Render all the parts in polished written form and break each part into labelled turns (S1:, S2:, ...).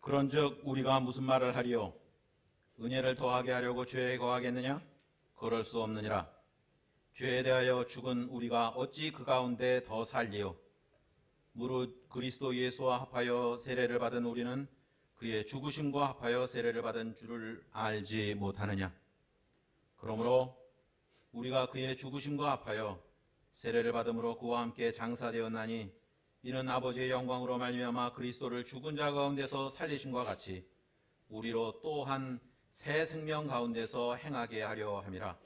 S1: 그런즉 우리가 무슨 말을 하리요? 은혜를 더하게 하려고 죄에 거하겠느냐? 그럴 수 없느니라. 죄에 대하여 죽은 우리가 어찌 그 가운데 더 살리요? 무릇 그리스도 예수와 합하여 세례를 받은 우리는 그의 죽으심과 합하여 세례를 받은 줄을 알지 못하느냐? 그러므로 우리가 그의 죽으심과 합하여 세례를 받음으로 그와 함께 장사되었나니 이는 아버지의 영광으로 말미암아 그리스도를 죽은 자 가운데서 살리심과 같이 우리로 또한 새 생명 가운데서 행하게 하려 함이라.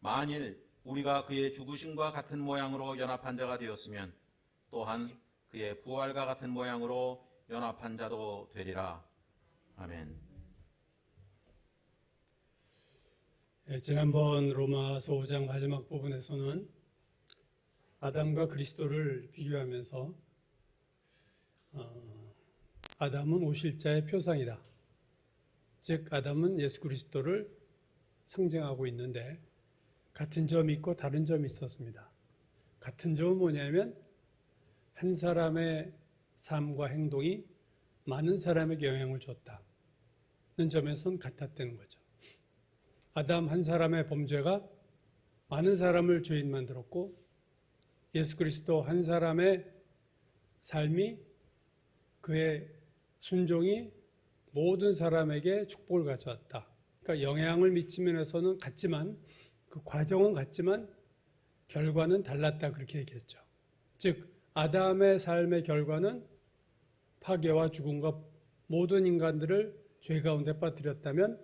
S1: 만일 우리가 그의 죽으심과 같은 모양으로 연합한 자가 되었으면 또한 그의 부활과 같은 모양으로 연합한 자도 되리라. 아멘.
S2: 지난번 로마서 5장 마지막 부분에서는 아담과 그리스도를 비교하면서 아담은 오실자의 표상이다. 즉 아담은 예수 그리스도를 상징하고 있는데 같은 점이 있고 다른 점이 있었습니다. 같은 점은 뭐냐면 한 사람의 삶과 행동이 많은 사람에게 영향을 줬다는 점에선 같았다는 거죠. 아담 한 사람의 범죄가 많은 사람을 죄인 만들었고 예수 그리스도 한 사람의 삶이 그의 순종이 모든 사람에게 축복을 가져왔다. 그러니까 영향을 미친 면에서는 같지만 그 과정은 같지만 결과는 달랐다 그렇게 얘기했죠. 즉 아담의 삶의 결과는 파괴와 죽음과 모든 인간들을 죄 가운데 빠뜨렸다면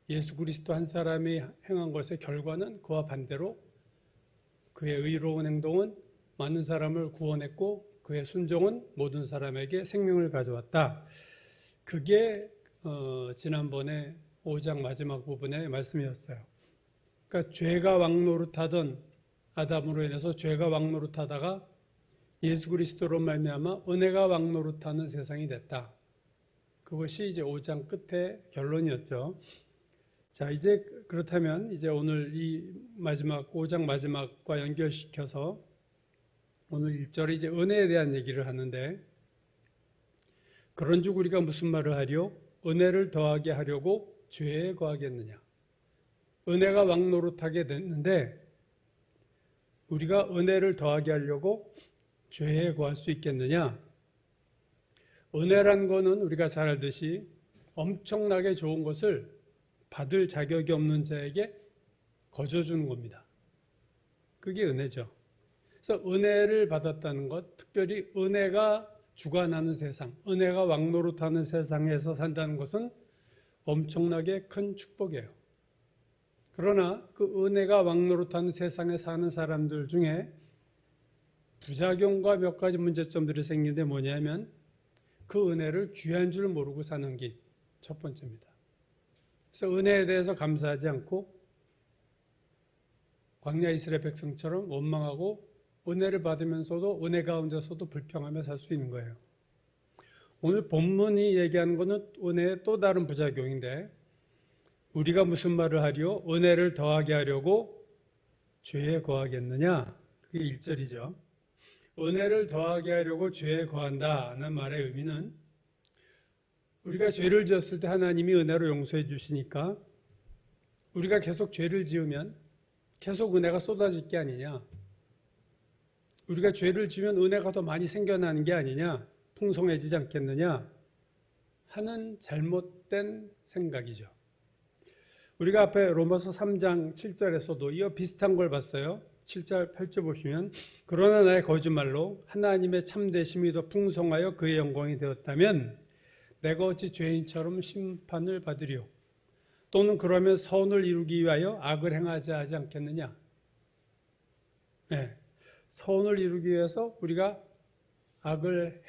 S2: 예수 그리스도 한 사람이 행한 것의 결과는 그와 반대로 그의 의로운 행동은 많은 사람을 구원했고 그의 순종은 모든 사람에게 생명을 가져왔다. 그게 지난번에 5장 마지막 부분의 말씀이었어요. 그러니까 죄가 왕노릇하던 아담으로 인해서 죄가 왕노릇하다가 예수 그리스도로 말미암아 은혜가 왕노릇하는 세상이 됐다. 그것이 이제 5장 끝의 결론이었죠. 자, 이제 그렇다면 이제 오늘 이 마지막 5장 마지막과 연결시켜서 오늘 1절에 이제 은혜에 대한 얘기를 하는데 그런즉 우리가 무슨 말을 하리요? 은혜를 더하게 하려고 죄에 거하겠느냐? 은혜가 왕노릇하게 됐는데 우리가 은혜를 더하게 하려고 죄에 거할 수 있겠느냐? 은혜란 거는 우리가 잘 알듯이 엄청나게 좋은 것을 받을 자격이 없는 자에게 거저주는 겁니다. 그게 은혜죠. 그래서 은혜를 받았다는 것, 특별히 은혜가 주관하는 세상, 은혜가 왕노릇하는 세상에서 산다는 것은 엄청나게 큰 축복이에요. 그러나 그 은혜가 왕노릇하는 세상에 사는 사람들 중에 부작용과 몇 가지 문제점들이 생기는데 뭐냐면 그 은혜를 귀한 줄 모르고 사는 게 첫 번째입니다. 그래서 은혜에 대해서 감사하지 않고 광야 이스라엘 백성처럼 원망하고 은혜를 받으면서도 은혜 가운데서도 불평하며 살 수 있는 거예요. 오늘 본문이 얘기하는 것은 은혜의 또 다른 부작용인데 우리가 무슨 말을 하리요? 은혜를 더하게 하려고 죄에 거하겠느냐? 그게 1절이죠. 은혜를 더하게 하려고 죄에 거한다는 말의 의미는 우리가 죄를 지었을 때 하나님이 은혜로 용서해 주시니까 우리가 계속 죄를 지으면 계속 은혜가 쏟아질 게 아니냐. 우리가 죄를 지으면 은혜가 더 많이 생겨나는 게 아니냐. 풍성해지지 않겠느냐 하는 잘못된 생각이죠. 우리가 앞에 로마서 3장 7절에서도 이와 비슷한 걸 봤어요. 7절, 8절 보시면 그러나 나의 거짓말로 하나님의 참되심이 더 풍성하여 그의 영광이 되었다면 내가 어찌 죄인처럼 심판을 받으리요. 또는 그러면 선을 이루기 위하여 악을 행하지 하지 않겠느냐. 네. 선을 이루기 위해서 우리가 악을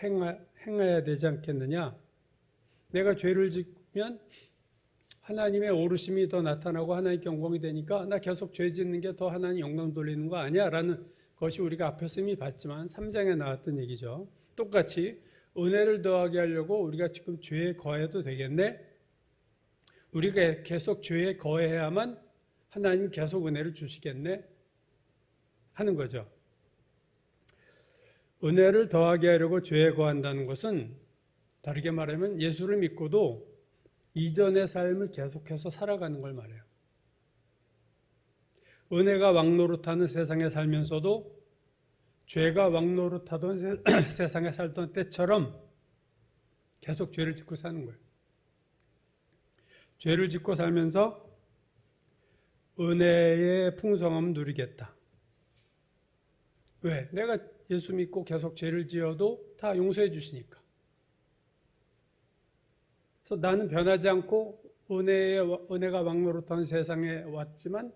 S2: 행해야 되지 않겠느냐. 내가 죄를 짓면 하나님의 오르심이 더 나타나고 하나님께 영광이 되니까 나 계속 죄 짓는 게 더 하나님 영광 돌리는 거 아니야? 라는 것이 우리가 앞에서 이미 봤지만 3장에 나왔던 얘기죠. 똑같이 은혜를 더하게 하려고 우리가 지금 죄에 거해도 되겠네? 우리가 계속 죄에 거해야만 하나님 계속 은혜를 주시겠네? 하는 거죠. 은혜를 더하게 하려고 죄에 거한다는 것은 다르게 말하면 예수를 믿고도 이전의 삶을 계속해서 살아가는 걸 말해요. 은혜가 왕노릇하는 세상에 살면서도 죄가 왕노릇하던 세상에 살던 때처럼 계속 죄를 짓고 사는 거예요. 죄를 짓고 살면서 은혜의 풍성함을 누리겠다. 왜? 내가 예수 믿고 계속 죄를 지어도 다 용서해 주시니까. 그래서 나는 변하지 않고 은혜가 왕노릇하는 세상에 왔지만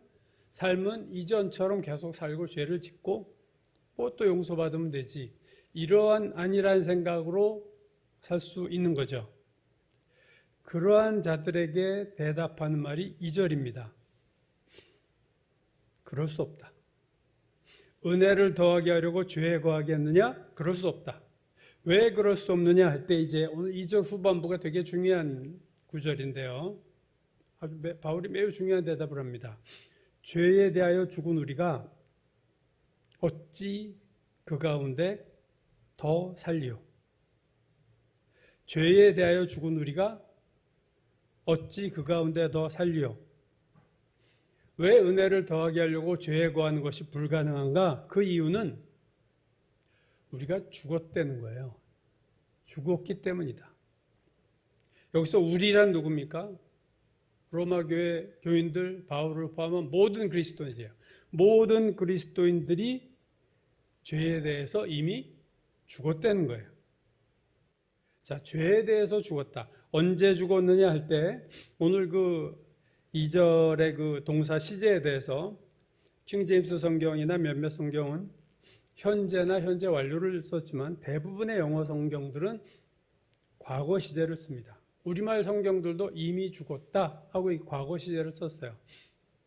S2: 삶은 이전처럼 계속 살고 죄를 짓고 뭐 또 용서받으면 되지. 이러한 아니란 생각으로 살 수 있는 거죠. 그러한 자들에게 대답하는 말이 2절입니다. 그럴 수 없다. 은혜를 더하게 하려고 죄에 거하겠느냐? 그럴 수 없다. 왜 그럴 수 없느냐 할 때 이제 오늘 2절 후반부가 되게 중요한 구절인데요. 바울이 매우 중요한 대답을 합니다. 죄에 대하여 죽은 우리가 어찌 그 가운데 더 살리오? 죄에 대하여 죽은 우리가 어찌 그 가운데 더 살리오? 왜 은혜를 더하게 하려고 죄에 거하는 것이 불가능한가? 그 이유는 우리가 죽었다는 거예요. 죽었기 때문이다. 여기서 우리란 누굽니까? 로마 교회 교인들, 바울을 포함한 모든 그리스도인이에요. 모든 그리스도인들이 죄에 대해서 이미 죽었다는 거예요. 자, 죄에 대해서 죽었다. 언제 죽었느냐 할 때 오늘 그 2절의 그 동사 시제에 대해서 킹제임스 성경이나 몇몇 성경은 현재나 현재 완료를 썼지만 대부분의 영어 성경들은 과거 시제를 씁니다. 우리말 성경들도 이미 죽었다 하고 이 과거 시제를 썼어요.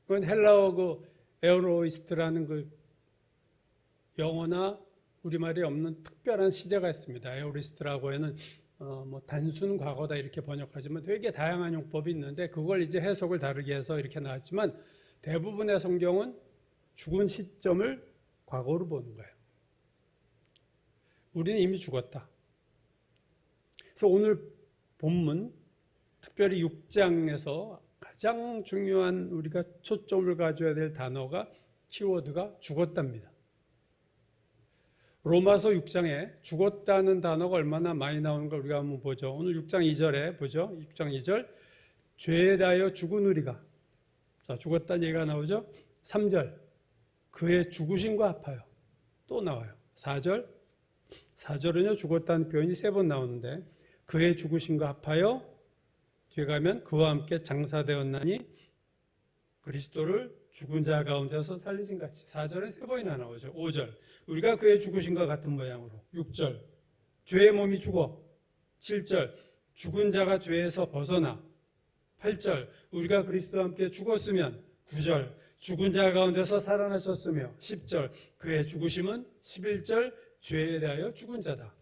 S2: 그건 헬라어 그 에어로이스트라는 그 영어나 우리말에 없는 특별한 시제가 있습니다. 에어리스트라고 하는 뭐 단순 과거다 이렇게 번역하지만 되게 다양한 용법이 있는데 그걸 이제 해석을 다르게 해서 이렇게 나왔지만 대부분의 성경은 죽은 시점을 과거로 보는 거예요. 우리는 이미 죽었다. 그래서 오늘 본문 특별히 6장에서 가장 중요한 우리가 초점을 가져야 될 단어가 키워드가 죽었답니다. 로마서 6장에 죽었다는 단어가 얼마나 많이 나오는 걸 우리가 한번 보죠. 오늘 6장 2절에 보죠. 6장 2절 죄에 대하여 죽은 우리가 자, 죽었다는 얘기가 나오죠. 3절 그의 죽으심과 합하여 또 나와요. 4절은요 죽었다는 표현이 3번 나오는데 그의 죽으심과 합하여 뒤에 가면 그와 함께 장사되었나니 그리스도를 죽은 자 가운데서 살리신 같이 4절에 3번이나 나오죠. 5절 우리가 그의 죽으심과 같은 모양으로 6절 죄의 몸이 죽어 7절 죽은 자가 죄에서 벗어나 8절 우리가 그리스도와 함께 죽었으면 9절 죽은 자 가운데서 살아나셨으며 10절 그의 죽으심은 11절 죄에 대하여 죽은 자다.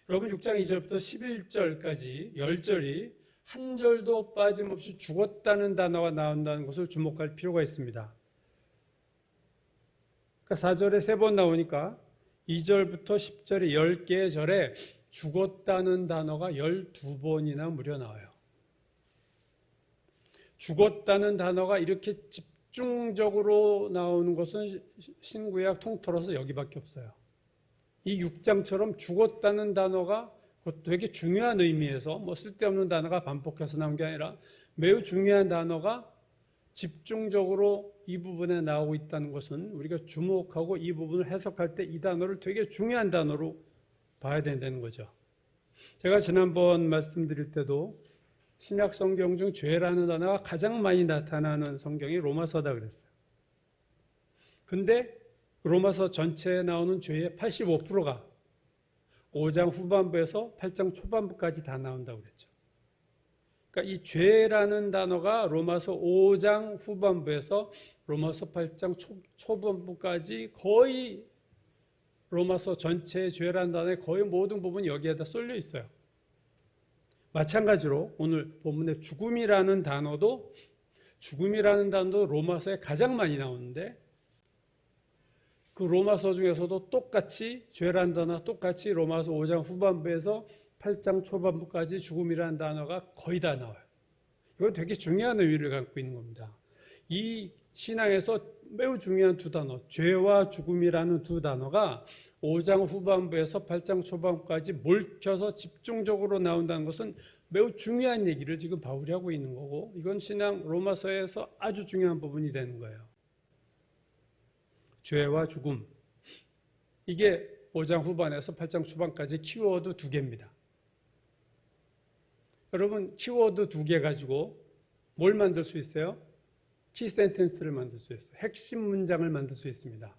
S2: 여러분 6장 2절부터 11절까지 10절이 한 절도 빠짐없이 죽었다는 단어가 나온다는 것을 주목할 필요가 있습니다. 그러니까 4절에 3번 나오니까 2절부터 10절에 10개의 절에 죽었다는 단어가 12번이나 무려 나와요. 죽었다는 단어가 이렇게 집중적으로 나오는 것은 신구약 통틀어서 여기밖에 없어요. 이 6장처럼 죽었다는 단어가 되게 중요한 의미에서 뭐 쓸데없는 단어가 반복해서 나온 게 아니라 매우 중요한 단어가 집중적으로 이 부분에 나오고 있다는 것은 우리가 주목하고 이 부분을 해석할 때 이 단어를 되게 중요한 단어로 봐야 된다는 거죠. 제가 지난번 말씀드릴 때도 신약 성경 중 죄라는 단어가 가장 많이 나타나는 성경이 로마서다 그랬어요. 근데 로마서 전체에 나오는 죄의 85%가 5장 후반부에서 8장 초반부까지 다 나온다고 그랬죠. 그러니까 이 죄라는 단어가 로마서 5장 후반부에서 로마서 8장 초반부까지 거의 로마서 전체의 죄라는 단어의 거의 모든 부분이 여기에다 쏠려 있어요. 마찬가지로 오늘 본문의 죽음이라는 단어도 로마서에 가장 많이 나오는데 그 로마서 중에서도 똑같이 죄라는 단어 똑같이 로마서 5장 후반부에서 8장 초반부까지 죽음이라는 단어가 거의 다 나와요. 이건 되게 중요한 의미를 갖고 있는 겁니다. 이 신앙에서 매우 중요한 두 단어, 죄와 죽음이라는 두 단어가 5장 후반부에서 8장 초반부까지 몰켜서 집중적으로 나온다는 것은 매우 중요한 얘기를 지금 바울이 하고 있는 거고, 이건 신앙 로마서에서 아주 중요한 부분이 되는 거예요. 죄와 죽음, 이게 5장 후반에서 8장 초반까지 키워드 두 개입니다. 여러분, 키워드 두 개 가지고 뭘 만들 수 있어요? 키 센텐스를 만들 수 있어요. 핵심 문장을 만들 수 있습니다.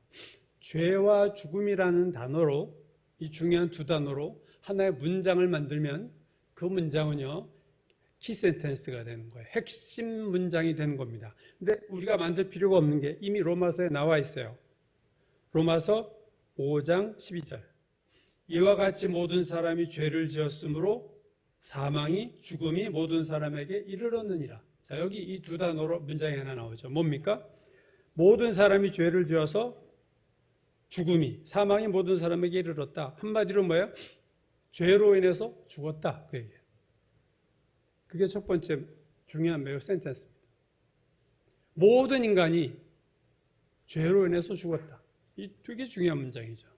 S2: 죄와 죽음이라는 단어로, 이 중요한 두 단어로 하나의 문장을 만들면 그 문장은요, 키 센텐스가 되는 거예요. 핵심 문장이 되는 겁니다. 근데 우리가 만들 필요가 없는 게 이미 로마서에 나와 있어요. 로마서 5장 12절. 이와 같이 모든 사람이 죄를 지었으므로 사망이, 죽음이 모든 사람에게 이르렀느니라. 자, 여기 이 두 단어로 문장이 하나 나오죠. 뭡니까? 모든 사람이 죄를 지어서 죽음이, 사망이 모든 사람에게 이르렀다. 한마디로 뭐예요? 죄로 인해서 죽었다. 그 얘기예요. 그게 첫 번째 중요한 매우 센텐스입니다. 모든 인간이 죄로 인해서 죽었다. 이 되게 중요한 문장이죠.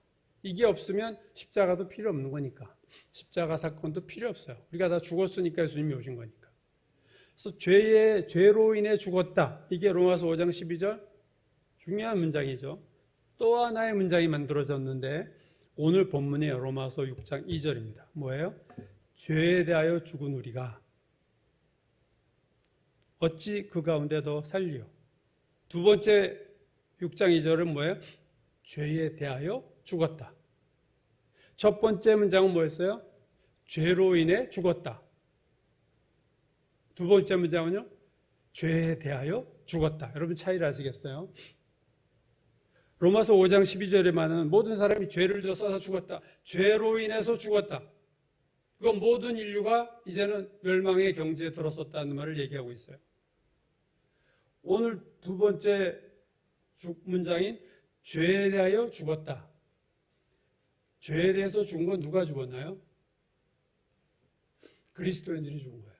S2: 이게 없으면 십자가도 필요 없는 거니까. 십자가 사건도 필요 없어요. 우리가 다 죽었으니까 예수님이 오신 거니까. 그래서 죄로 인해 죽었다. 이게 로마서 5장 12절 중요한 문장이죠. 또 하나의 문장이 만들어졌는데 오늘 본문이 로마서 6장 2절입니다. 뭐예요? 죄에 대하여 죽은 우리가 어찌 그 가운데도 살리요. 두 번째 6장 2절은 뭐예요? 죄에 대하여 죽었다. 첫 번째 문장은 뭐였어요? 죄로 인해 죽었다. 두 번째 문장은요? 죄에 대하여 죽었다. 여러분 차이를 아시겠어요? 로마서 5장 12절에만은 모든 사람이 죄를 져서 죽었다. 죄로 인해서 죽었다. 그건 모든 인류가 이제는 멸망의 경지에 들어섰다는 말을 얘기하고 있어요. 오늘 두 번째 문장인 죄에 대하여 죽었다. 죄에 대해서 죽은 건 누가 죽었나요? 그리스도인들이 죽은 거예요.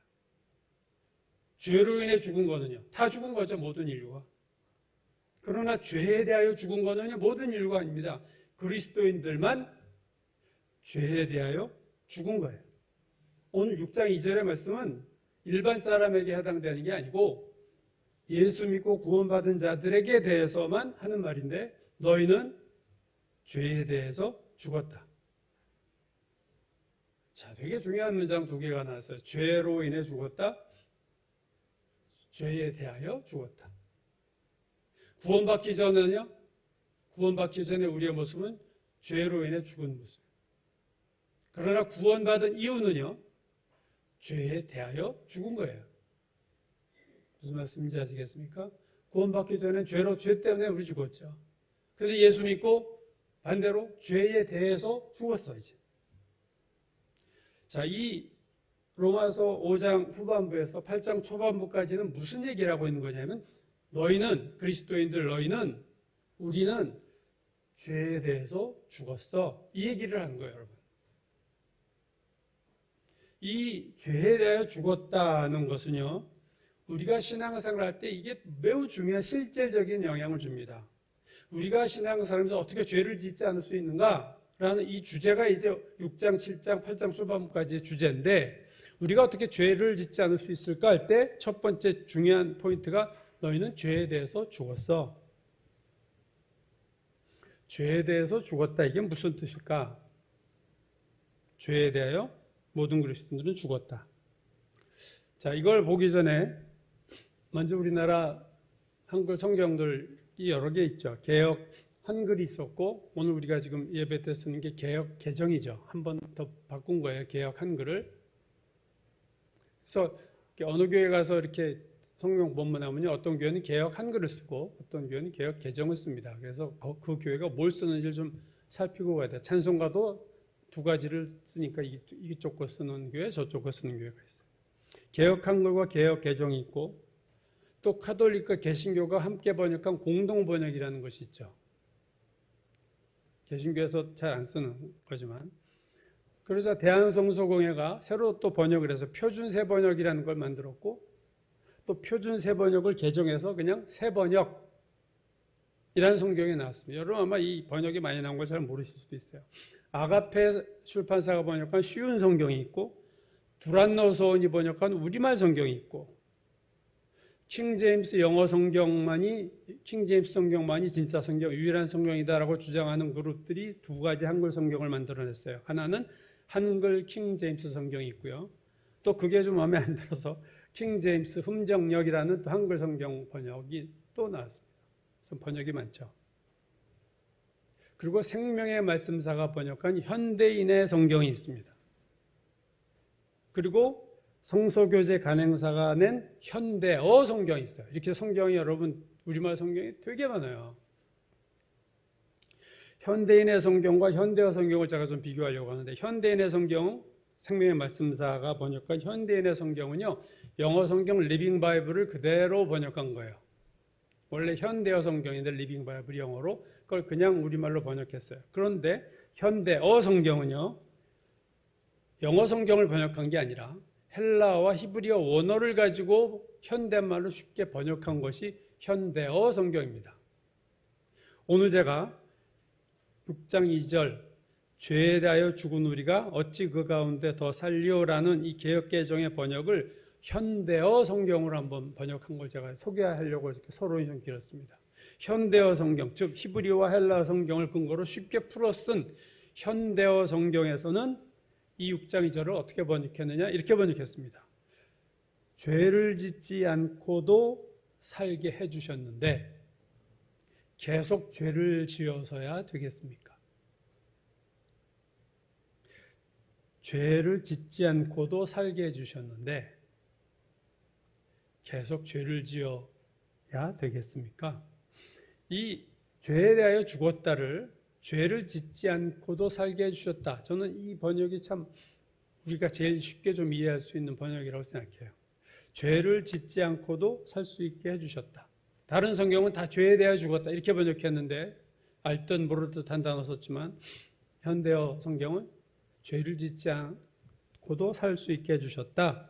S2: 죄로 인해 죽은 거는요, 다 죽은 거죠, 모든 인류가. 그러나 죄에 대하여 죽은 거는요, 모든 인류가 아닙니다. 그리스도인들만 죄에 대하여 죽은 거예요. 오늘 6장 2절의 말씀은 일반 사람에게 해당되는 게 아니고 예수 믿고 구원받은 자들에게 대해서만 하는 말인데, 너희는 죄에 대해서 죽었다. 자, 되게 중요한 문장 두 개가 나왔어요. 죄로 인해 죽었다. 죄에 대하여 죽었다. 구원받기 전에는요, 구원받기 전에 우리의 모습은 죄로 인해 죽은 모습. 그러나 구원받은 이유는요, 죄에 대하여 죽은 거예요. 무슨 말씀인지 아시겠습니까? 구원받기 전에 죄 때문에 우리 죽었죠. 그런데 예수 믿고 반대로 죄에 대해서 죽었어, 이제. 자, 이 로마서 5장 후반부에서 8장 초반부까지는 무슨 얘기를 하고 있는 거냐면, 너희는, 그리스도인들 너희는, 우리는 죄에 대해서 죽었어. 이 얘기를 하는 거예요, 여러분. 이 죄에 대하여 죽었다는 것은요, 우리가 신앙생활을 할 때 이게 매우 중요한 실질적인 영향을 줍니다. 우리가 신앙생활에서 어떻게 죄를 짓지 않을 수 있는가라는 이 주제가 이제 6장, 7장, 8장 초반부까지의 주제인데, 우리가 어떻게 죄를 짓지 않을 수 있을까 할 때 첫 번째 중요한 포인트가 너희는 죄에 대해서 죽었어. 죄에 대해서 죽었다. 이게 무슨 뜻일까? 죄에 대하여 모든 그리스도인들은 죽었다. 자, 이걸 보기 전에 먼저 우리나라 한글 성경들이 여러 개 있죠. 개역 한글이 있었고, 오늘 우리가 지금 예배 때 쓰는 게 개역 개정이죠. 한 번 더 바꾼 거예요, 개역 한글을. 그래서 어느 교회 가서 이렇게 성경 본문 하면요, 어떤 교회는 개역 한글을 쓰고 어떤 교회는 개역 개정을 씁니다. 그래서 그 교회가 뭘 쓰는지를 좀 살피고 가야 돼요. 찬송가도 두 가지를 쓰니까 이쪽 거 쓰는 교회, 저쪽 거 쓰는 교회가 있어요. 개역 한글과 개역 개정이 있고, 또 카톨릭과 개신교가 함께 번역한 공동 번역이라는 것이 있죠. 개신교에서 잘 안 쓰는 거지만, 그러자 대한성서공회가 새로 또 번역을 해서 표준새번역이라는 걸 만들었고, 또 표준새번역을 개정해서 그냥 새번역이라는 성경이 나왔습니다. 여러분 아마 이 번역이 많이 나온 걸 잘 모르실 수도 있어요. 아가페 출판사가 번역한 쉬운 성경이 있고, 두란노 서원이 번역한 우리말 성경이 있고, 킹제임스 성경만이 진짜 성경, 유일한 성경이다라고 주장하는 그룹들이 두 가지 한글 성경을 만들어냈어요. 하나는 한글 킹제임스 성경이 있고요. 또 그게 좀 마음에 안 들어서 킹제임스 흠정역이라는 또 한글 성경 번역이 또 나왔습니다. 좀 번역이 많죠. 그리고 생명의 말씀사가 번역한 현대인의 성경이 있습니다. 그리고 성서교제 간행사가 낸 현대어 성경이 있어요. 이렇게 성경이 여러분 우리말 성경이 되게 많아요. 현대인의 성경과 현대어 성경을 제가 좀 비교하려고 하는데, 현대인의 성경, 생명의 말씀사가 번역한 현대인의 성경은요, 영어 성경 리빙 바이블을 그대로 번역한 거예요. 원래 현대어 성경인데 리빙 바이블이 영어로, 그걸 그냥 우리말로 번역했어요. 그런데 현대어 성경은요, 영어 성경을 번역한 게 아니라 헬라어와 히브리어 원어를 가지고 현대말로 쉽게 번역한 것이 현대어 성경입니다. 오늘 제가 6장 2절 죄에 대하여 죽은 우리가 어찌 그 가운데 더 살리오라는 이 개역개정의 번역을 현대어 성경으로 한번 번역한 걸 제가 소개하려고 이렇게 서론이 좀 길었습니다. 현대어 성경, 즉 히브리어와 헬라어 성경을 근거로 쉽게 풀어 쓴 현대어 성경에서는 이 6장 2절을 어떻게 번역했느냐, 이렇게 번역했습니다. 죄를 짓지 않고도 살게 해주셨는데 계속 죄를 지어서야 되겠습니까? 죄를 짓지 않고도 살게 해주셨는데 계속 죄를 지어야 되겠습니까? 이 죄에 대하여 죽었다를 죄를 짓지 않고도 살게 해주셨다. 저는 이 번역이 참 우리가 제일 쉽게 좀 이해할 수 있는 번역이라고 생각해요. 죄를 짓지 않고도 살 수 있게 해주셨다. 다른 성경은 다 죄에 대하여 죽었다 이렇게 번역했는데, 알듯 모르듯 한 단어 썼지만 현대어 성경은 죄를 짓지 않고도 살 수 있게 해주셨다.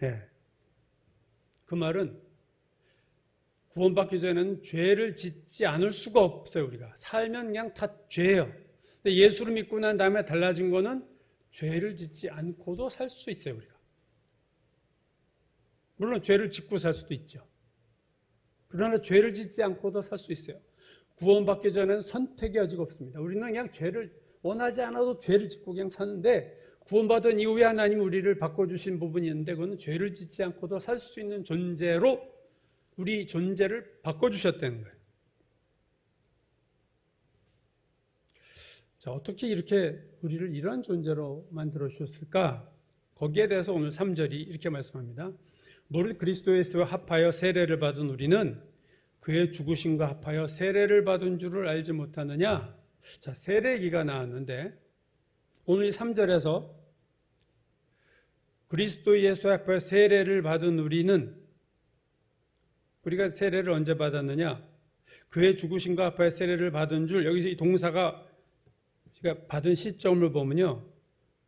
S2: 예. 그 말은 구원받기 전에는 죄를 짓지 않을 수가 없어요. 우리가 살면 그냥 다 죄예요. 근데 예수를 믿고 난 다음에 달라진 거는 죄를 짓지 않고도 살 수 있어요. 우리가 물론 죄를 짓고 살 수도 있죠. 그러나 죄를 짓지 않고도 살 수 있어요. 구원받기 전에는 선택이 아직 없습니다. 우리는 그냥 죄를 원하지 않아도 죄를 짓고 그냥 사는데, 구원받은 이후에 하나님 우리를 바꿔주신 부분이 있는데, 그거는 죄를 짓지 않고도 살 수 있는 존재로 우리 존재를 바꿔주셨다는 거예요. 자, 어떻게 이렇게 우리를 이러한 존재로 만들어 주셨을까? 거기에 대해서 오늘 3절이 이렇게 말씀합니다. 무릇 그리스도 예수와 합하여 세례를 받은 우리는 그의 죽으심과 합하여 세례를 받은 줄을 알지 못하느냐? 자, 세례 얘기가 나왔는데 오늘 이 3절에서 그리스도 예수와 합하여 세례를 받은 우리가 세례를 언제 받았느냐? 그의 죽으심과 합하여 세례를 받은 줄, 여기서 이 동사가 받은 시점을 보면요,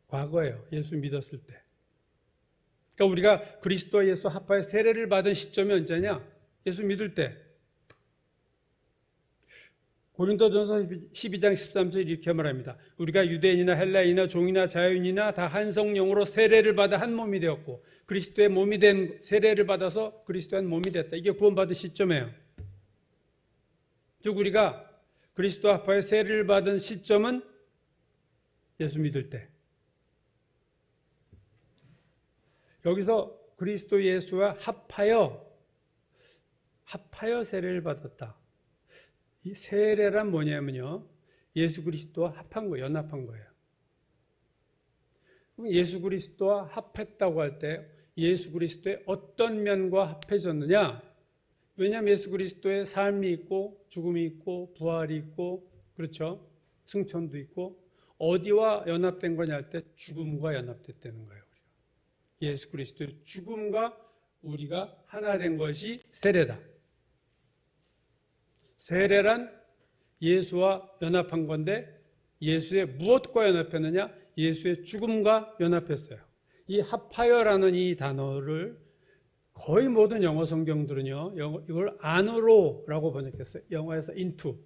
S2: 과거예요. 예수 믿었을 때. 그러니까 우리가 그리스도와 예수 합하여 세례를 받은 시점이 언제냐? 예수 믿을 때. 고린도전서 12장 13절 이렇게 말합니다. 우리가 유대인이나 헬라인이나 종이나 자유인이나 다 한 성령으로 세례를 받아 한 몸이 되었고 그리스도의 몸이 된, 세례를 받아서 그리스도의 한 몸이 됐다. 이게 구원받은 시점이에요. 즉 우리가 그리스도 합하여 세례를 받은 시점은 예수 믿을 때. 여기서 그리스도 예수와 합하여 세례를 받았다. 이 세례란 뭐냐면요, 예수 그리스도와 합한 거예요. 연합한 거예요. 그럼 예수 그리스도와 합했다고 할 때 예수 그리스도의 어떤 면과 합해졌느냐? 왜냐하면 예수 그리스도의 삶이 있고 죽음이 있고 부활이 있고, 그렇죠? 승천도 있고, 어디와 연합된 거냐 할 때 죽음과 연합됐다는 거예요. 우리가. 예수 그리스도의 죽음과 우리가 하나 된 것이 세례다. 세례란 예수와 연합한 건데 예수의 무엇과 연합했느냐? 예수의 죽음과 연합했어요. 이 하파여라는 이 단어를 거의 모든 영어 성경들은요, 이걸 안으로라고 번역했어요. 영어에서 into.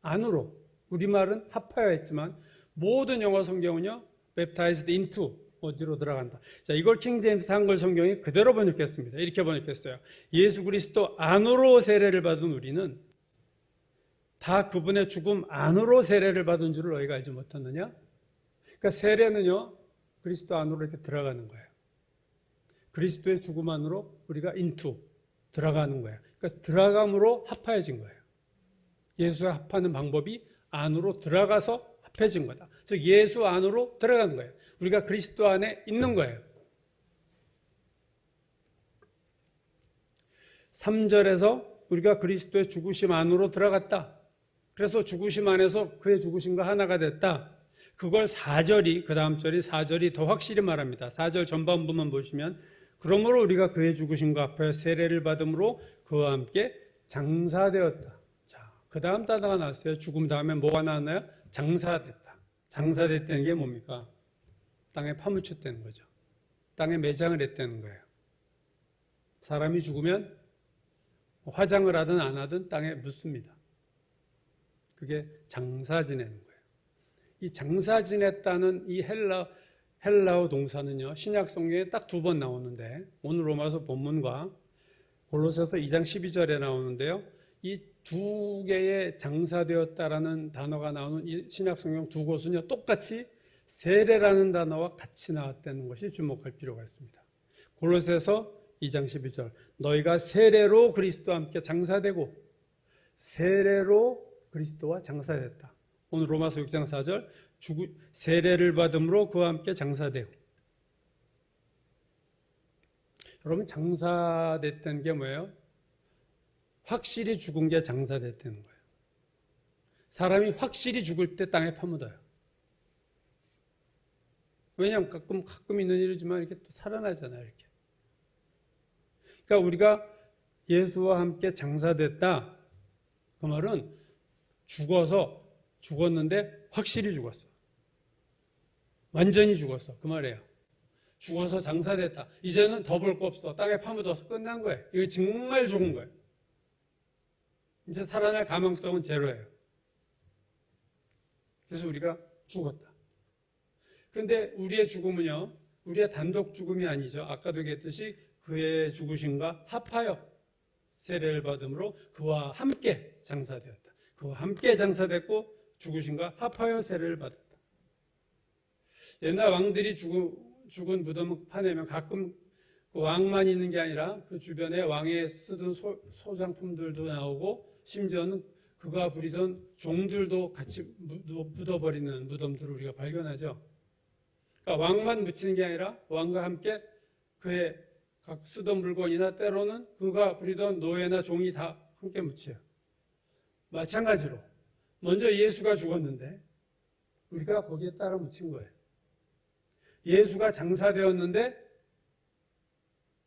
S2: 안으로. 우리말은 하파여했지만 모든 영어 성경은요, baptized into. 어디로 들어간다. 자, 이걸 킹제임스 한글 성경이 그대로 번역했습니다. 이렇게 번역했어요. 예수 그리스도 안으로 세례를 받은 우리는 다 그분의 죽음 안으로 세례를 받은 줄을 너희가 알지 못하느냐? 그러니까 세례는요, 그리스도 안으로 이렇게 들어가는 거예요. 그리스도의 죽음 안으로 우리가 into 들어가는 거예요. 그러니까 들어감으로 합해진 거예요. 예수와 합하는 방법이 안으로 들어가서 합해진 거다. 즉 예수 안으로 들어간 거예요. 우리가 그리스도 안에 있는 거예요. 3절에서 우리가 그리스도의 죽으심 안으로 들어갔다. 그래서 죽으심 안에서 그의 죽으심과 하나가 됐다. 그걸 4절이, 그 다음 절이 4절이 더 확실히 말합니다. 4절 전반부만 보시면 그러므로 우리가 그의 죽으심과 합하여 세례를 받음으로 그와 함께 장사되었다. 자, 그 다음 단어가 나왔어요. 죽음 다음에 뭐가 나왔나요? 장사됐다. 장사됐다는 게 뭡니까? 땅에 파묻혔다는 거죠. 땅에 매장을 했다는 거예요. 사람이 죽으면 화장을 하든 안 하든 땅에 묻습니다. 그게 장사 지내는 거예요. 이 장사 지냈다는 이 헬라어 동사는요, 신약 성경에 딱 2번 나오는데, 오늘 로마서 본문과 골로새서 2장 12절에 나오는데요, 이 2개의 장사되었다라는 단어가 나오는 이 신약 성경 2곳은요, 똑같이 세례라는 단어와 같이 나왔다는 것이 주목할 필요가 있습니다. 골로새서 2장 12절, 너희가 세례로 그리스도와 함께 장사되고 세례로 그리스도와 장사됐다. 오늘 로마서 6장 4절, 세례를 받음으로 그와 함께 장사되고. 여러분, 장사됐다는 게 뭐예요? 확실히 죽은 게 장사됐다는 거예요. 사람이 확실히 죽을 때 땅에 파묻어요. 왜냐하면 가끔 있는 일이지만 이렇게 또 살아나잖아요, 이렇게. 그러니까 우리가 예수와 함께 장사됐다. 그 말은 죽었는데 확실히 죽었어. 완전히 죽었어. 그 말이에요. 죽어서 장사됐다. 이제는 더 볼 거 없어. 땅에 파묻어서 끝난 거예요. 이거 정말 죽은 거예요. 이제 살아날 가능성은 제로예요. 그래서 우리가 죽었다. 근데 우리의 죽음은요, 우리의 단독 죽음이 아니죠. 아까도 얘기했듯이 그의 죽으심과 합하여 세례를 받음으로 그와 함께 장사되었다. 그와 함께 장사됐고 죽으심과 합하여 세례를 받았다. 옛날 왕들이 죽은 무덤을 파내면 가끔 그 왕만 있는 게 아니라 그 주변에 왕이 쓰던 소장품들도 나오고 심지어는 그가 부리던 종들도 같이 묻어버리는 무덤들을 우리가 발견하죠. 그러니까 왕만 묻히는 게 아니라 왕과 함께 그의 각 쓰던 물건이나 때로는 그가 부리던 노예나 종이 다 함께 묻혀요. 마찬가지로 먼저 예수가 죽었는데 우리가 거기에 따라 묻힌 거예요. 예수가 장사되었는데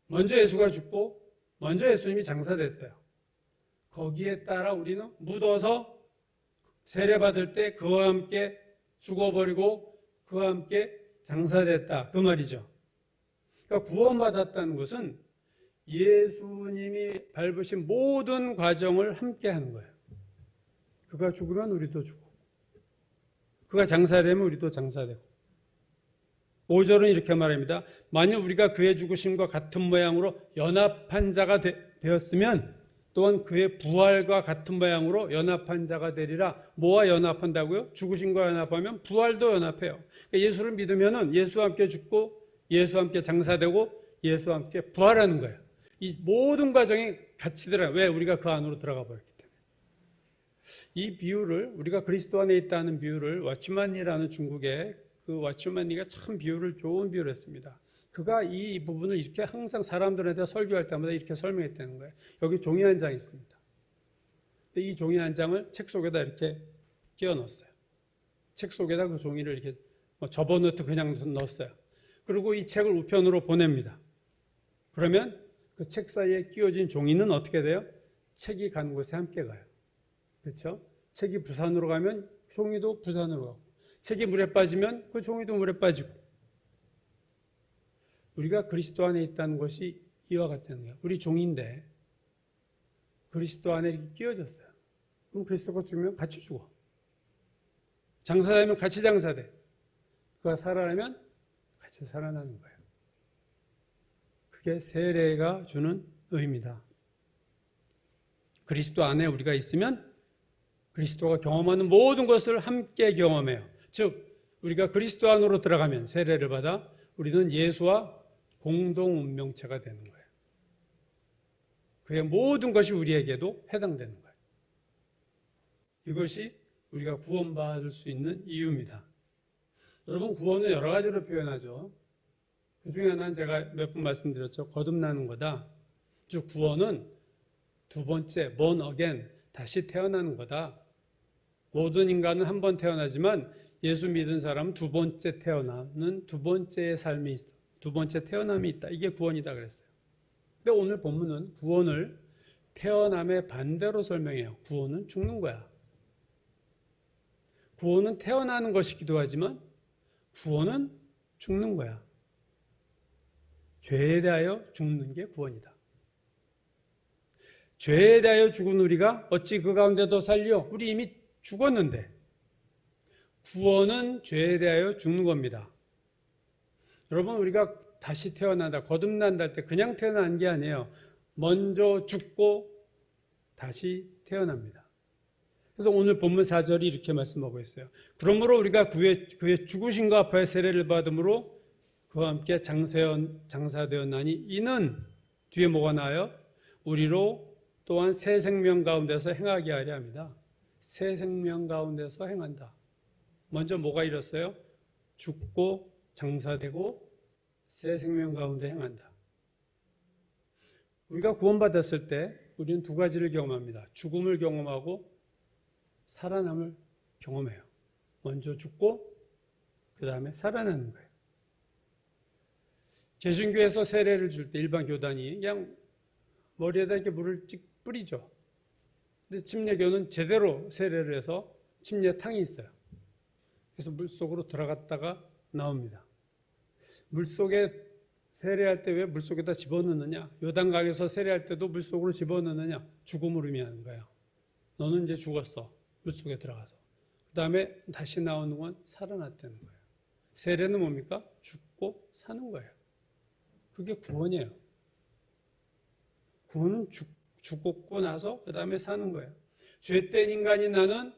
S2: 먼저 예수가 죽고 먼저 예수님이 장사됐어요. 거기에 따라 우리는 묻어서 세례받을 때 그와 함께 죽어버리고 그와 함께 장사됐다. 그 말이죠. 그러니까 구원받았다는 것은 예수님이 밟으신 모든 과정을 함께 하는 거예요. 그가 죽으면 우리도 죽고 그가 장사되면 우리도 장사되고. 5절은 이렇게 말합니다. 만일 우리가 그의 죽으심과 같은 모양으로 연합한 자가 되었으면 또한 그의 부활과 같은 모양으로 연합한 자가 되리라. 뭐와 연합한다고요? 죽으심과 연합하면 부활도 연합해요. 그러니까 예수를 믿으면 예수와 함께 죽고 예수와 함께 장사되고 예수와 함께 부활하는 거예요. 이 모든 과정이 같이 들어요. 왜? 우리가 그 안으로 들어가 버렸기 때문에. 이 비유를, 우리가 그리스도 안에 있다는 비유를 와츠만니라는 중국의 그 와츠만니가 참 좋은 비유를 했습니다. 그가 이 부분을 이렇게 항상 사람들한테 설교할 때마다 이렇게 설명했다는 거예요. 여기 종이 한 장 있습니다. 이 종이 한 장을 책 속에다 이렇게 끼워 넣었어요. 책 속에다 그 종이를 이렇게 접어넣듯 그냥 넣었어요. 그리고 이 책을 우편으로 보냅니다. 그러면 그 책 사이에 끼워진 종이는 어떻게 돼요? 책이 가는 곳에 함께 가요. 그렇죠? 책이 부산으로 가면 종이도 부산으로 가고, 책이 물에 빠지면 그 종이도 물에 빠지고, 우리가 그리스도 안에 있다는 것이 이와 같다는 거예요. 우리 종인데 그리스도 안에 이렇게 끼워졌어요. 그럼 그리스도가 죽으면 같이 죽어. 장사되면 같이 장사돼. 그가 살아나면 같이 살아나는 거예요. 그게 세례가 주는 의미입니다. 그리스도 안에 우리가 있으면 그리스도가 경험하는 모든 것을 함께 경험해요. 즉 우리가 그리스도 안으로 들어가면 세례를 받아 우리는 예수와 공동 운명체가 되는 거예요. 그의 모든 것이 우리에게도 해당되는 거예요. 이것이 우리가 구원받을 수 있는 이유입니다. 여러분, 구원은 여러 가지로 표현하죠. 그 중에 하나는 제가 몇 번 말씀드렸죠. 거듭나는 거다. 즉 구원은 두 번째, born again, 다시 태어나는 거다. 모든 인간은 한 번 태어나지만 예수 믿은 사람은 두 번째 태어나는 두 번째의 삶이 있어. 두 번째 태어남이 있다. 이게 구원이다 그랬어요. 근데 오늘 본문은 구원을 태어남의 반대로 설명해요. 구원은 죽는 거야. 구원은 태어나는 것이기도 하지만 구원은 죽는 거야. 죄에 대하여 죽는 게 구원이다. 죄에 대하여 죽은 우리가 어찌 그 가운데도 살려? 우리 이미 죽었는데 구원은 죄에 대하여 죽는 겁니다. 여러분, 우리가 다시 태어난다, 거듭난다 할 때 그냥 태어난 게 아니에요. 먼저 죽고 다시 태어납니다. 그래서 오늘 본문 4절이 이렇게 말씀하고 있어요. 그러므로 우리가 그의 죽으심과 아파의 세례를 받음으로 그와 함께 장사되었나니 이는 뒤에 뭐가 나와요? 우리로 또한 새 생명 가운데서 행하게 하려 합니다. 새 생명 가운데서 행한다. 먼저 뭐가 이뤘어요? 죽고 장사되고 새 생명 가운데 행한다. 우리가 구원받았을 때 우리는 두 가지를 경험합니다. 죽음을 경험하고 살아남을 경험해요. 먼저 죽고 그 다음에 살아나는 거예요. 개신교에서 세례를 줄 때 일반 교단이 그냥 머리에다 이렇게 물을 찍 뿌리죠. 근데 침례교는 제대로 세례를 해서 침례탕이 있어요. 그래서 물속으로 들어갔다가 나옵니다. 물속에 세례할 때 왜 물속에다 집어넣느냐? 요단강에서 세례할 때도 물속으로 집어넣느냐? 죽음을 의미하는 거예요. 너는 이제 죽었어. 물속에 들어가서. 그 다음에 다시 나오는 건 살아났다는 거예요. 세례는 뭡니까? 죽고 사는 거예요. 그게 구원이에요. 구원은 죽고 나서 그 다음에 사는 거예요. 죄된 인간이 나는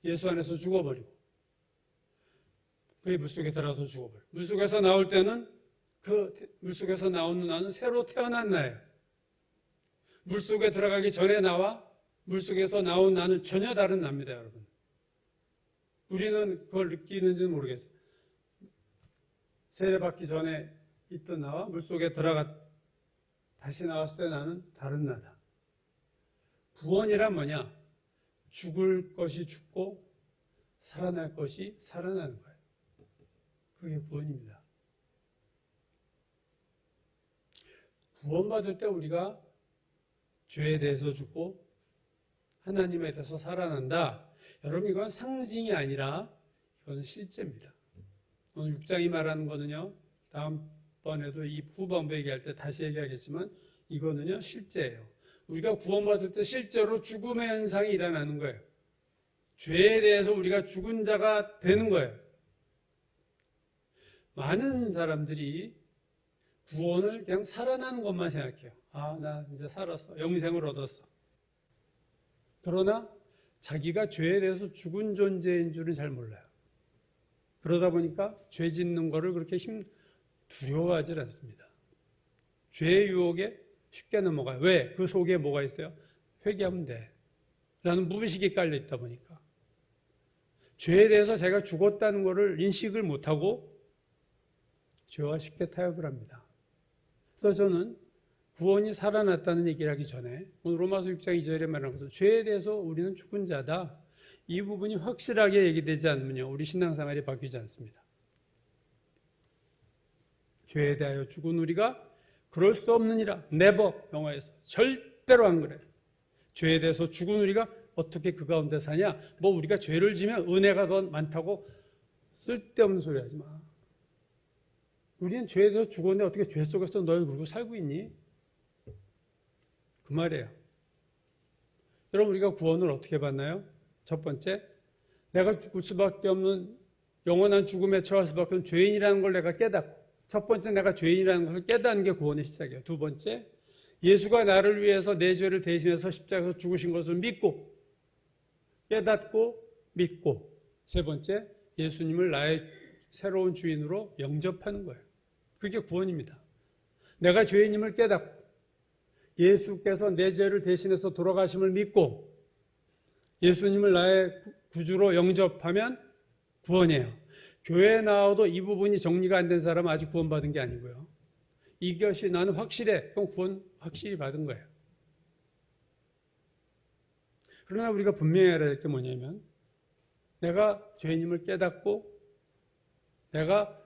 S2: 예수 안에서 죽어버리고 그의 물속에 들어가서 죽어버려요. 물속에서 나올 때는 그 물속에서 나오는 나는 새로 태어난 나예요. 물속에 들어가기 전에 나와 물속에서 나온 나는 전혀 다른 나입니다, 여러분. 우리는 그걸 느끼는지는 모르겠어요. 세례받기 전에 있던 나와 물속에 다시 나왔을 때 나는 다른 나다. 구원이란 뭐냐? 죽을 것이 죽고 살아날 것이 살아나는 거예요. 그게 구원입니다. 구원받을 때 우리가 죄에 대해서 죽고 하나님에 대해서 살아난다. 여러분, 이건 상징이 아니라 이건 실제입니다. 오늘 6장이 말하는 거는요, 다음번에도 이 후반부 얘기할 때 다시 얘기하겠지만 이거는요 실제예요. 우리가 구원받을 때 실제로 죽음의 현상이 일어나는 거예요. 죄에 대해서 우리가 죽은 자가 되는 거예요. 많은 사람들이 구원을 그냥 살아나는 것만 생각해요. 아, 나 이제 살았어. 영생을 얻었어. 그러나 자기가 죄에 대해서 죽은 존재인 줄은 잘 몰라요. 그러다 보니까 죄 짓는 거를 그렇게 두려워하지 않습니다. 죄의 유혹에 쉽게 넘어가요. 왜? 그 속에 뭐가 있어요? 회개하면 돼. 라는 무의식이 깔려 있다 보니까. 죄에 대해서 제가 죽었다는 것을 인식을 못하고 죄와 쉽게 타협을 합니다. 그래서 저는 구원이 살아났다는 얘기를 하기 전에 오늘 로마서 6장 2절에 말하는 것은 죄에 대해서 우리는 죽은 자다. 이 부분이 확실하게 얘기되지 않으면요, 우리 신앙생활이 바뀌지 않습니다. 죄에 대하여 죽은 우리가 그럴 수 없느니라. never 영어에서 절대로 안 그래요. 죄에 대해서 죽은 우리가 어떻게 그 가운데 사냐? 뭐 우리가 죄를 지면 은혜가 더 많다고 쓸데없는 소리 하지 마. 우리는 죄에서 죽었는데 어떻게 죄 속에서 널 그러고 살고 있니? 그 말이에요. 여러분, 우리가 구원을 어떻게 받나요? 첫 번째, 내가 죽을 수밖에 없는, 영원한 죽음에 처할 수밖에 없는 죄인이라는 걸 내가 깨닫고, 첫 번째 내가 죄인이라는 것을 깨닫는 게 구원의 시작이에요. 두 번째, 예수가 나를 위해서 내 죄를 대신해서 십자가에서 죽으신 것을 믿고, 깨닫고 믿고, 세 번째, 예수님을 나의 새로운 주인으로 영접하는 거예요. 그게 구원입니다. 내가 죄인임을 깨닫고 예수께서 내 죄를 대신해서 돌아가심을 믿고 예수님을 나의 구주로 영접하면 구원이에요. 교회에 나와도 이 부분이 정리가 안 된 사람은 아직 구원받은 게 아니고요. 이것이 나는 확실해. 그럼 구원 확실히 받은 거예요. 그러나 우리가 분명히 알아야 될 게 뭐냐면 내가 죄인임을 깨닫고 내가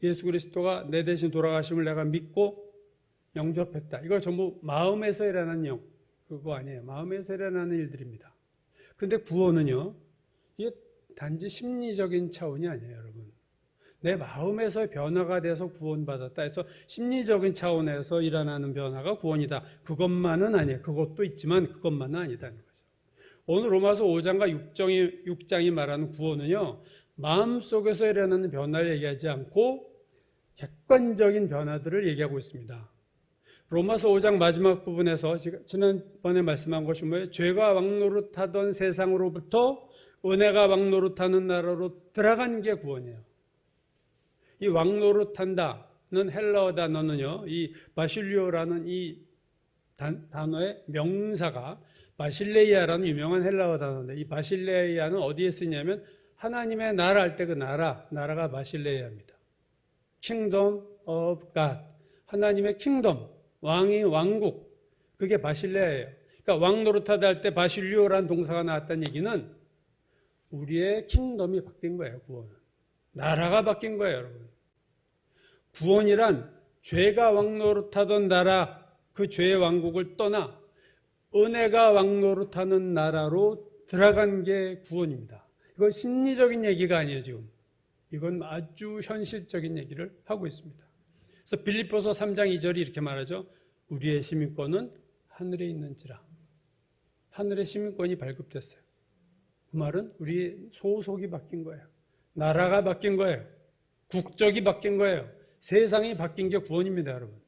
S2: 예수 그리스도가 내 대신 돌아가심을 내가 믿고 영접했다. 이거 전부 마음에서 일어나는 그거 아니에요. 마음에서 일어나는 일들입니다. 그런데 구원은요, 이게 단지 심리적인 차원이 아니에요, 여러분. 내 마음에서 변화가 돼서 구원받았다 해서 심리적인 차원에서 일어나는 변화가 구원이다. 그것만은 아니에요. 그것도 있지만 그것만은 아니다는 거죠. 오늘 로마서 5장과 6장이 말하는 구원은요, 마음속에서 일어나는 변화를 얘기하지 않고 객관적인 변화들을 얘기하고 있습니다. 로마서 5장 마지막 부분에서 지난번에 말씀한 것이 뭐예요? 죄가 왕노릇하던 세상으로부터 은혜가 왕노릇하는 나라로 들어간 게 구원이에요. 이 왕노릇한다는 헬라어 단어는요, 이 바실리오라는 이 단어의 명사가 바실레이아라는 유명한 헬라어 단어인데, 이 바실레이아는 어디에 쓰냐면 하나님의 나라 할 때 그 나라가 바실레이아입니다. Kingdom of God. 하나님의 킹덤, 왕국. 그게 바실레아예요. 그러니까 왕 노릇하다 할 때 바실리오라는 동사가 나왔다는 얘기는 우리의 킹덤이 바뀐 거예요, 구원은. 나라가 바뀐 거예요, 여러분. 구원이란 죄가 왕 노릇하던 나라, 그 죄의 왕국을 떠나 은혜가 왕 노릇하는 나라로 들어간 게 구원입니다. 이건 심리적인 얘기가 아니에요, 지금. 이건 아주 현실적인 얘기를 하고 있습니다. 그래서 빌립보서 3장 2절이 이렇게 말하죠. 우리의 시민권은 하늘에 있는지라. 하늘의 시민권이 발급됐어요. 그 말은 우리의 소속이 바뀐 거예요. 나라가 바뀐 거예요. 국적이 바뀐 거예요. 세상이 바뀐 게 구원입니다, 여러분.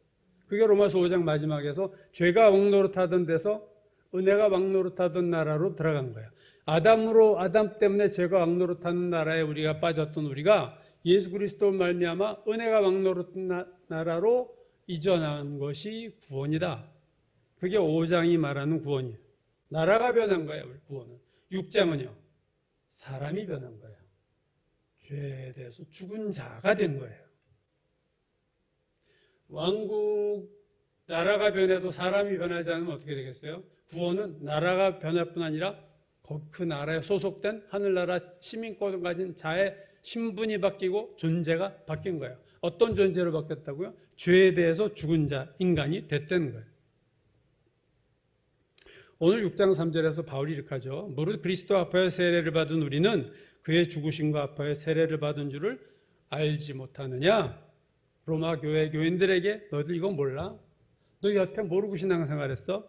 S2: 그게 로마서 5장 마지막에서 죄가 왕노릇하던 데서 은혜가 왕노릇하던 나라로 들어간 거예요. 아담 때문에 죄가 왕노릇하는 나라에 우리가 빠졌던 우리가 예수 그리스도 말미암아 은혜가 왕노릇한 나라로 이전한 것이 구원이다. 그게 5장이 말하는 구원이에요. 나라가 변한 거예요, 구원은. 6장은요, 사람이 변한 거예요. 죄에 대해서 죽은 자가 된 거예요. 왕국, 나라가 변해도 사람이 변하지 않으면 어떻게 되겠어요? 구원은 나라가 변할 뿐 아니라 그 나라에 소속된 하늘나라 시민권을 가진 자의 신분이 바뀌고 존재가 바뀐 거예요. 어떤 존재로 바뀌었다고요? 죄에 대해서 죽은 자, 인간이 됐다는 거예요. 오늘 6장 3절에서 바울이 이렇게 하죠. 무릇 그리스도 아파여 세례를 받은 우리는 그의 죽으심과 아파여 세례를 받은 줄을 알지 못하느냐? 로마 교회 교인들에게 너희들 이거 몰라? 너 여태 모르고 신앙생활했어?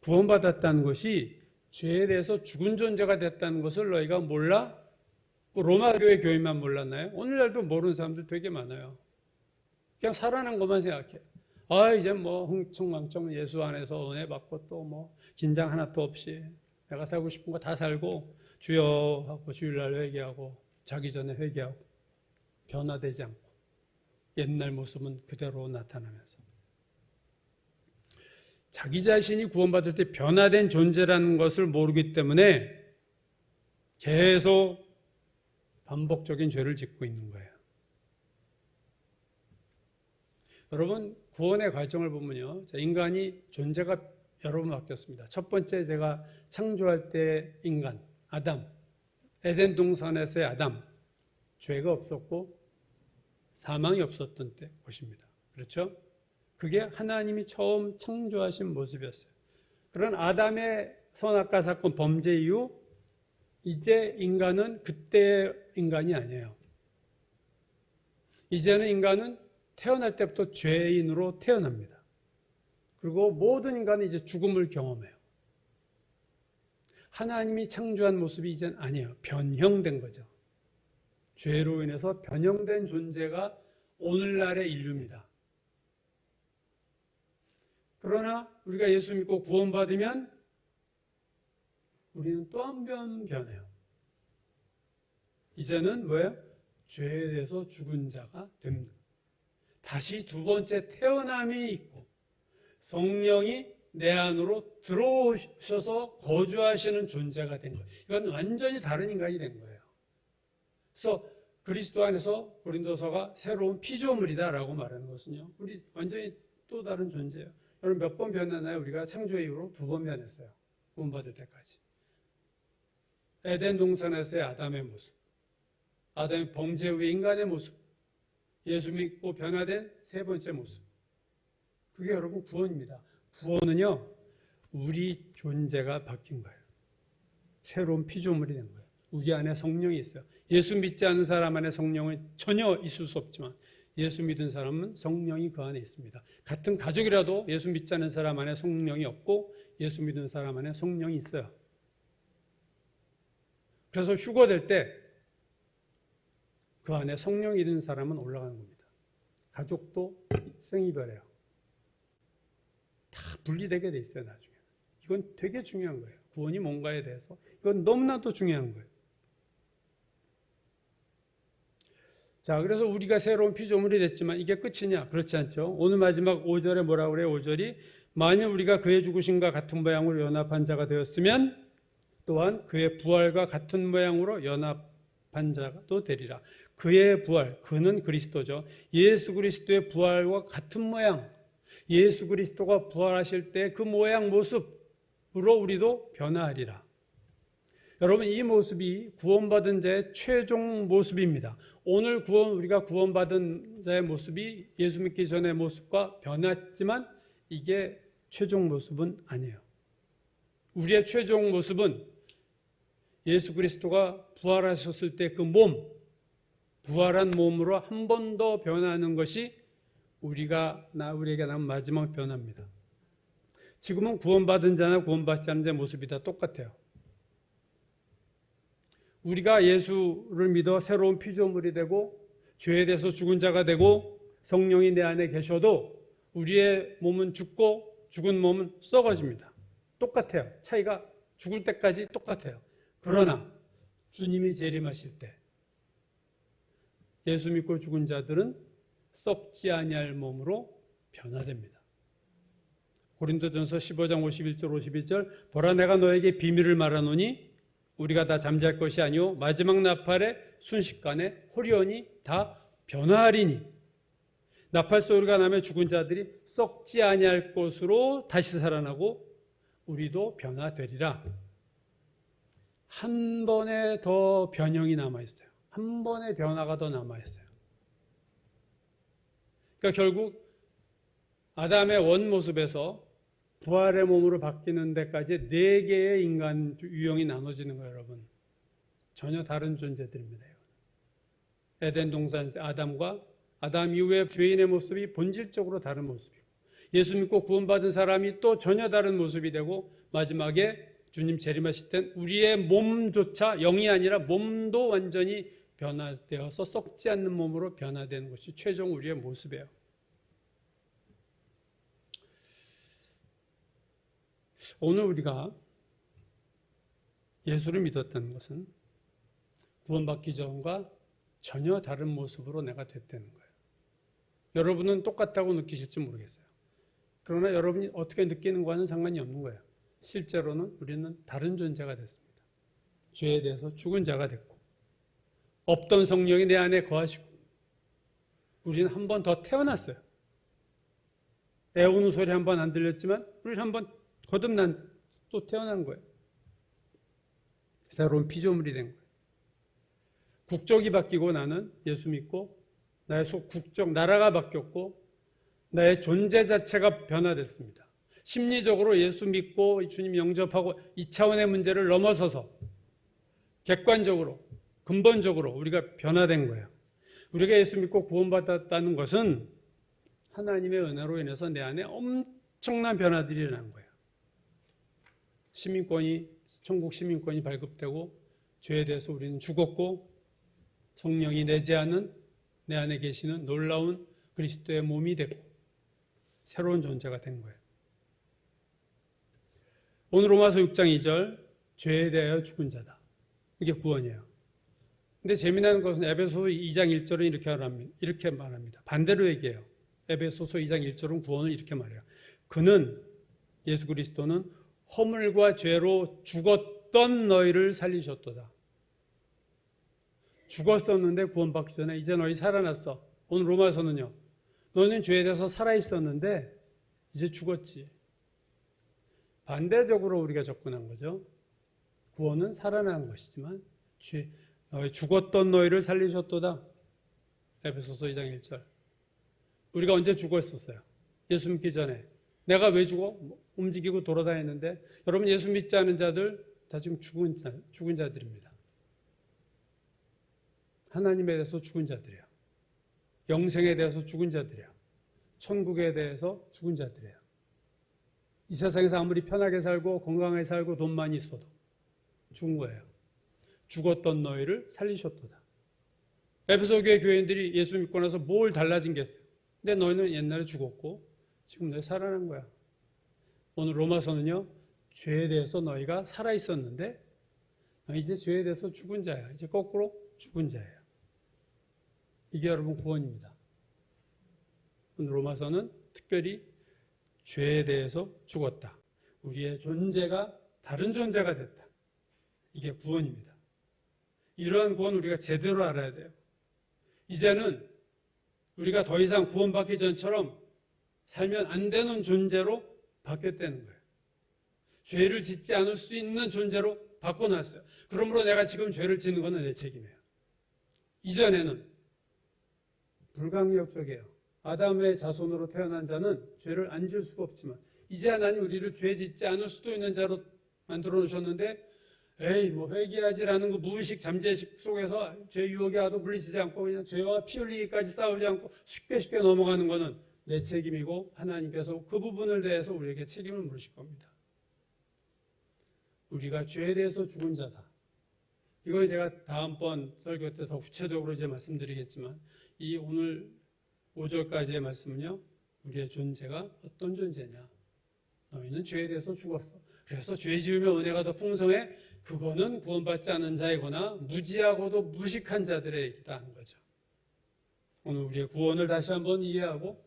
S2: 구원받았다는 것이 죄에 대해서 죽은 존재가 됐다는 것을 너희가 몰라? 로마 교회 교인만 몰랐나요? 오늘날도 모르는 사람들 되게 많아요. 그냥 살아난 것만 생각해. 이제 뭐 흥청망청 예수 안에서 은혜 받고 또 뭐 긴장 하나도 없이 내가 살고 싶은 거 다 살고 주여 하고 주일날 회개하고 자기 전에 회개하고 변화되지 않고 옛날 모습은 그대로 나타나면서 자기 자신이 구원받을 때 변화된 존재라는 것을 모르기 때문에 계속 반복적인 죄를 짓고 있는 거예요. 여러분, 구원의 과정을 보면요, 인간이 존재가 여러 번 바뀌었습니다. 첫 번째, 제가 창조할 때 인간, 아담, 에덴 동산에서의 아담, 죄가 없었고 사망이 없었던 때 것입니다. 그렇죠? 그게 하나님이 처음 창조하신 모습이었어요. 그런 아담의 선악과 사건 범죄 이후 이제 인간은 그때의 인간이 아니에요. 이제는 인간은 태어날 때부터 죄인으로 태어납니다. 그리고 모든 인간은 이제 죽음을 경험해요. 하나님이 창조한 모습이 이젠 아니에요. 변형된 거죠. 죄로 인해서 변형된 존재가 오늘날의 인류입니다. 그러나 우리가 예수 믿고 구원받으면 우리는 또 한 번 변해요. 이제는 뭐예요? 죄에 대해서 죽은 자가 됩니다. 다시 두 번째 태어남이 있고 성령이 내 안으로 들어오셔서 거주하시는 존재가 된 거예요. 이건 완전히 다른 인간이 된 거예요. 그래서 그리스도 안에서 고린도서가 새로운 피조물이다라고 말하는 것은요. 우리 완전히 또 다른 존재예요. 여러분 몇 번 변했나요? 우리가 창조 이후로 2번 변했어요. 구원받을 때까지. 에덴 동산에서의 아담의 모습, 아담의 범죄 후의 인간의 모습, 예수 믿고 변화된 세 번째 모습. 그게 여러분 구원입니다. 구원은요, 우리 존재가 바뀐 거예요. 새로운 피조물이 된 거예요. 우리 안에 성령이 있어요. 예수 믿지 않은 사람 안에 성령은 전혀 있을 수 없지만 예수 믿은 사람은 성령이 그 안에 있습니다. 같은 가족이라도 예수 믿지 않은 사람 안에 성령이 없고 예수 믿은 사람 안에 성령이 있어요. 그래서 휴거될 때 그 안에 성령이 있는 사람은 올라가는 겁니다. 가족도 생이별해요. 다 분리되게 돼 있어요, 나중에. 이건 되게 중요한 거예요. 구원이 뭔가에 대해서. 이건 너무나도 중요한 거예요. 자, 그래서 우리가 새로운 피조물이 됐지만 이게 끝이냐? 그렇지 않죠. 오늘 마지막 5절에 뭐라고 그래요? 5절이 만일 우리가 그의 죽으심과 같은 모양으로 연합한 자가 되었으면 또한 그의 부활과 같은 모양으로 연합한 자도 되리라. 그의 부활, 그는 그리스도죠. 예수 그리스도의 부활과 같은 모양, 예수 그리스도가 부활하실 때 그 모양 모습으로 우리도 변화하리라. 여러분, 이 모습이 구원받은 자의 최종 모습입니다. 오늘 우리가 구원받은 자의 모습이 예수 믿기 전의 모습과 변했지만 이게 최종 모습은 아니에요. 우리의 최종 모습은 예수 그리스도가 부활하셨을 때 그 부활한 몸으로 한 번 더 변하는 것이 우리에게 남은 마지막 변화입니다. 지금은 구원받은 자나 구원받지 않은 자의 모습이 다 똑같아요. 우리가 예수를 믿어 새로운 피조물이 되고 죄에 대해서 죽은 자가 되고 성령이 내 안에 계셔도 우리의 몸은 죽고 죽은 몸은 썩어집니다. 똑같아요. 차이가 죽을 때까지 똑같아요. 그러나 주님이 재림하실 때 예수 믿고 죽은 자들은 썩지 아니할 몸으로 변화됩니다. 고린도전서 15장 51절 52절 보라 내가 너에게 비밀을 말하노니 우리가 다 잠잘 것이 아니오 마지막 나팔의 순식간에 호련히 다 변화하리니 나팔 소리가 나며 죽은 자들이 썩지 아니할 것으로 다시 살아나고 우리도 변화되리라. 한 번에 더 변형이 남아있어요. 한 번의 변화가 더 남아있어요. 그러니까 결국 아담의 원 모습에서 부활의 몸으로 바뀌는 데까지 4개의 인간 유형이 나눠지는 거예요, 여러분. 전혀 다른 존재들입니다. 에덴 동산 아담과 아담 이후의 죄인의 모습이 본질적으로 다른 모습이고 예수 믿고 구원받은 사람이 또 전혀 다른 모습이 되고 마지막에 주님 재림하실 땐 우리의 몸조차 영이 아니라 몸도 완전히 변화되어서 썩지 않는 몸으로 변화되는 것이 최종 우리의 모습이에요. 오늘 우리가 예수를 믿었다는 것은 구원받기 전과 전혀 다른 모습으로 내가 됐다는 거예요. 여러분은 똑같다고 느끼실지 모르겠어요. 그러나 여러분이 어떻게 느끼는 거와는 상관이 없는 거예요. 실제로는 우리는 다른 존재가 됐습니다. 죄에 대해서 죽은 자가 됐고 없던 성령이 내 안에 거하시고 우리는 한 번 더 태어났어요. 애우는 소리 한 번 안 들렸지만 우리는 한 번 거듭난 또 태어난 거예요. 새로운 피조물이 된 거예요. 국적이 바뀌고 나는 예수 믿고 나의 국적 나라가 바뀌었고 나의 존재 자체가 변화됐습니다. 심리적으로 예수 믿고 주님 영접하고 이 차원의 문제를 넘어서서 객관적으로 근본적으로 우리가 변화된 거예요. 우리가 예수 믿고 구원받았다는 것은 하나님의 은혜로 인해서 내 안에 엄청난 변화들이 일어난 거예요. 천국 시민권이 발급되고 죄에 대해서 우리는 죽었고 성령이 내재하는 내 안에 계시는 놀라운 그리스도의 몸이 되고 새로운 존재가 된 거예요. 오늘 로마서 6장 2절 죄에 대하여 죽은 자다. 이게 구원이에요. 근데 재미나는 것은 에베소서 2장 1절은 이렇게 말합니다. 반대로 얘기해요. 에베소서 2장 1절은 구원을 이렇게 말해요. 그는 예수 그리스도는 허물과 죄로 죽었던 너희를 살리셨도다. 죽었었는데 구원받기 전에 이제 너희 살아났어. 오늘 로마서는요. 너희는 죄에 대해서 살아있었는데 이제 죽었지. 반대적으로 우리가 접근한 거죠. 구원은 살아난 것이지만 죽었던 너희를 살리셨도다. 에베소서 2장 1절. 우리가 언제 죽었었어요? 예수 믿기 전에. 내가 왜 죽어? 움직이고 돌아다녔는데 여러분 예수 믿지 않은 자들 다 지금 죽은 자들입니다. 하나님에 대해서 죽은 자들이에요. 영생에 대해서 죽은 자들이에요. 천국에 대해서 죽은 자들이에요. 이 세상에서 아무리 편하게 살고 건강하게 살고 돈 많이 있어도 죽은 거예요. 죽었던 너희를 살리셨도다. 에베소 교회 교인들이 예수 믿고 나서 뭘 달라진 게 있어요? 근데 너희는 옛날에 죽었고 지금 너희 살아난 거야. 오늘 로마서는요. 죄에 대해서 너희가 살아있었는데 이제 죄에 대해서 죽은 자야. 이제 거꾸로 죽은 자예요. 이게 여러분 구원입니다. 오늘 로마서는 특별히 죄에 대해서 죽었다. 우리의 존재가 다른 존재가 됐다. 이게 구원입니다. 이러한 구원 우리가 제대로 알아야 돼요. 이제는 우리가 더 이상 구원받기 전처럼 살면 안 되는 존재로 바뀌었다는 거예요. 죄를 짓지 않을 수 있는 존재로 바꿔놨어요. 그러므로 내가 지금 죄를 짓는 것은 내 책임이에요. 이전에는 불가항력적이에요. 아담의 자손으로 태어난 자는 죄를 안 지을 수가 없지만 이제 하나님 우리를 죄 짓지 않을 수도 있는 자로 만들어 놓으셨는데 회개하지라는 그 무의식 잠재식 속에서 죄 유혹에 와도 물리치지 않고 그냥 죄와 피 흘리기까지 싸우지 않고 쉽게 넘어가는 것은 내 책임이고 하나님께서 그 부분을 대해서 우리에게 책임을 물으실 겁니다. 우리가 죄에 대해서 죽은 자다. 이걸 제가 다음번 설교 때 더 구체적으로 이제 말씀드리겠지만 이 오늘 5절까지의 말씀은요. 우리의 존재가 어떤 존재냐. 너희는 죄에 대해서 죽었어. 그래서 죄 지으면 은혜가 더 풍성해. 그거는 구원받지 않은 자이거나 무지하고도 무식한 자들의 얘기다 하는 거죠. 오늘 우리의 구원을 다시 한번 이해하고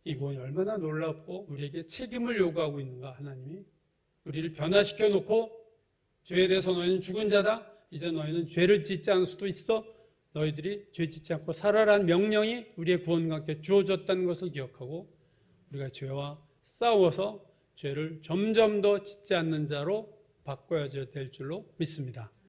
S2: 이 구원이 얼마나 놀랍고 우리에게 책임을 요구하고 있는가 하나님이 우리를 변화시켜 놓고 죄에 대해서 너희는 죽은 자다. 이제 너희는 죄를 짓지 않을 수도 있어. 너희들이 죄 짓지 않고 살아라는 명령이 우리의 구원과 함께 주어졌다는 것을 기억하고 우리가 죄와 싸워서 죄를 점점 더 짓지 않는 자로 바꿔야 될 줄로 믿습니다.